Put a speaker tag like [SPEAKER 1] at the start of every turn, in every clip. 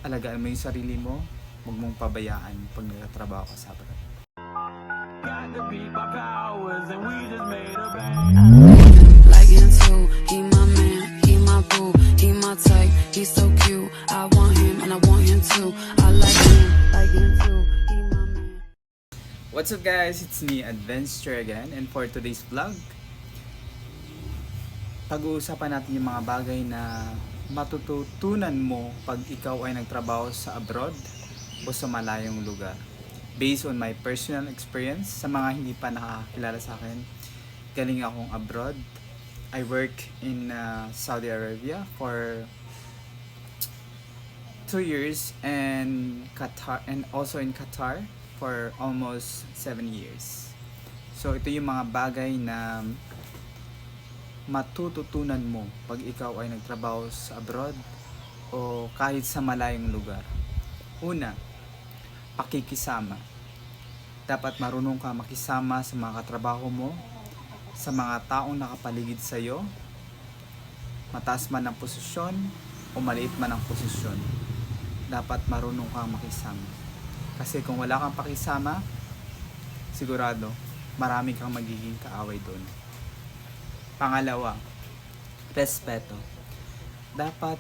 [SPEAKER 1] alagaan mo yung sarili mo, huwag mong pabayaan pag nagtatrabaho ka sa abroad.
[SPEAKER 2] Like him too, he my man, he my boo, he my type, he's so cute. I want him and I want him too. I like him too, he my man.
[SPEAKER 1] What's up guys, it's me Adventure again, and for today's vlog, pag-uusapan natin yung mga bagay na matututunan mo pag ikaw ay nagtrabaho sa abroad o sa malayong lugar. Based on my personal experience, sa mga hindi pa nakakilala sa akin, galing akong abroad. I work in Saudi Arabia for 2 years and Qatar, and also in Qatar for almost 7 years. So ito yung mga bagay na matututunan mo pag ikaw ay nagtrabaho sa abroad o kahit sa malayong lugar. Una, pakikisama. Dapat marunong ka makisama sa mga katrabaho mo, sa mga taong nakapaligid sa iyo, mataas man ang posisyon o maliit man ang posisyon. Dapat marunong kang makisama. Kasi kung wala kang pakisama, sigurado marami kang magiging kaaway doon. Pangalawa, respeto. Dapat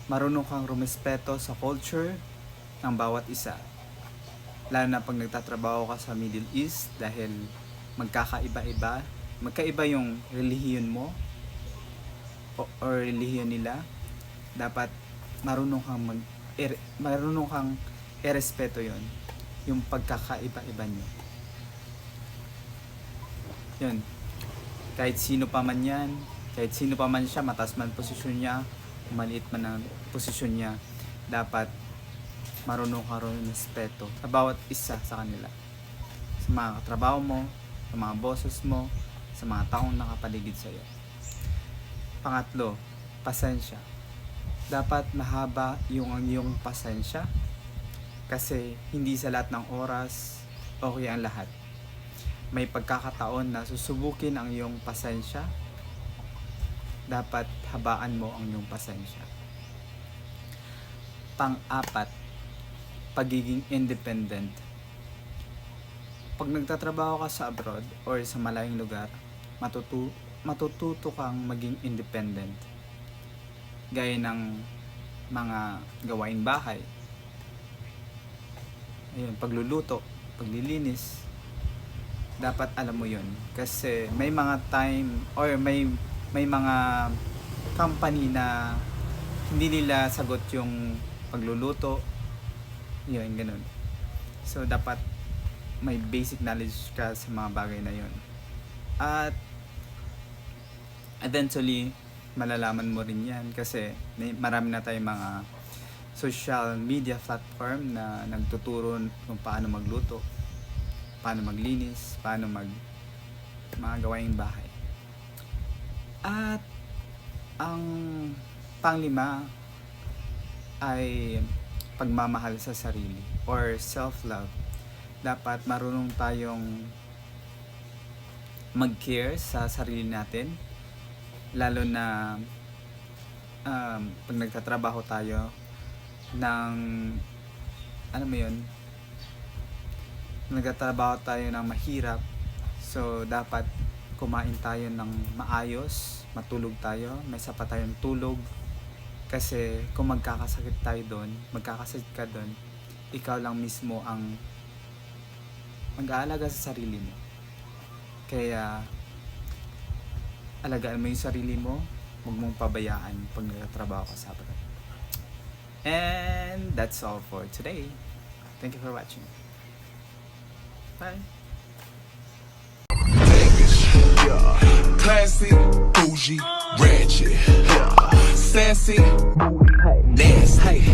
[SPEAKER 1] marunong kang rumespeto sa culture ng bawat isa. Lalo na pag nagtatrabaho ka sa Middle East dahil magkaiba yung relihiyon mo o relihiyon nila. Dapat marunong kang irespeto yon, yung pagkakaiba-iba nyo. Yun. Kahit sino pa man yan, kahit sino pa man siya, mataas man posisyon niya, maliit man ang posisyon niya, dapat marunong ka rin respeto sa bawat isa sa kanila. Sa mga katrabaho mo, sa mga bosses mo, sa mga taong nakapaligid sa iyo. Pangatlo, pasensya. Dapat mahaba yung iyong pasensya kasi hindi sa lahat ng oras okay ang lahat. May pagkakataon na susubukin ang iyong pasensya. Dapat habaan mo ang iyong pasensya. Pang-apat, pagiging independent. Pag nagtatrabaho ka sa abroad or sa malayong lugar, matututo kang maging independent. Gaya ng mga gawaing bahay. Ayun, pagluluto, paglilinis. Dapat alam mo yun. Kasi may mga time or may mga company na hindi nila sagot yung pagluluto. Yun, ganun. So, dapat may basic knowledge ka sa mga bagay na yun. At eventually, malalaman mo rin yan kasi marami na tayong mga social media platform na nagtuturo kung paano magluto, paano maglinis, paano mga gawaing bahay. At ang panglima ay pagmamahal sa sarili or self-love. Dapat marunong tayong mag-care sa sarili natin, lalo na pag nagtatrabaho tayo ng nagtatrabaho tayo ng mahirap. So dapat kumain tayo ng maayos, matulog tayo, may sapat tayong tulog. Kasi kung magkakasakit ka doon, ikaw lang mismo ang mag-aalaga sa sarili mo. Kaya alagaan mo yung sarili mo, huwag mong pabayaan pag nagtatrabaho ka sa abroad. And that's all for today. Thank you for watching. Bye.
[SPEAKER 3] Classy, bougie, ratchet, sassy, nasty.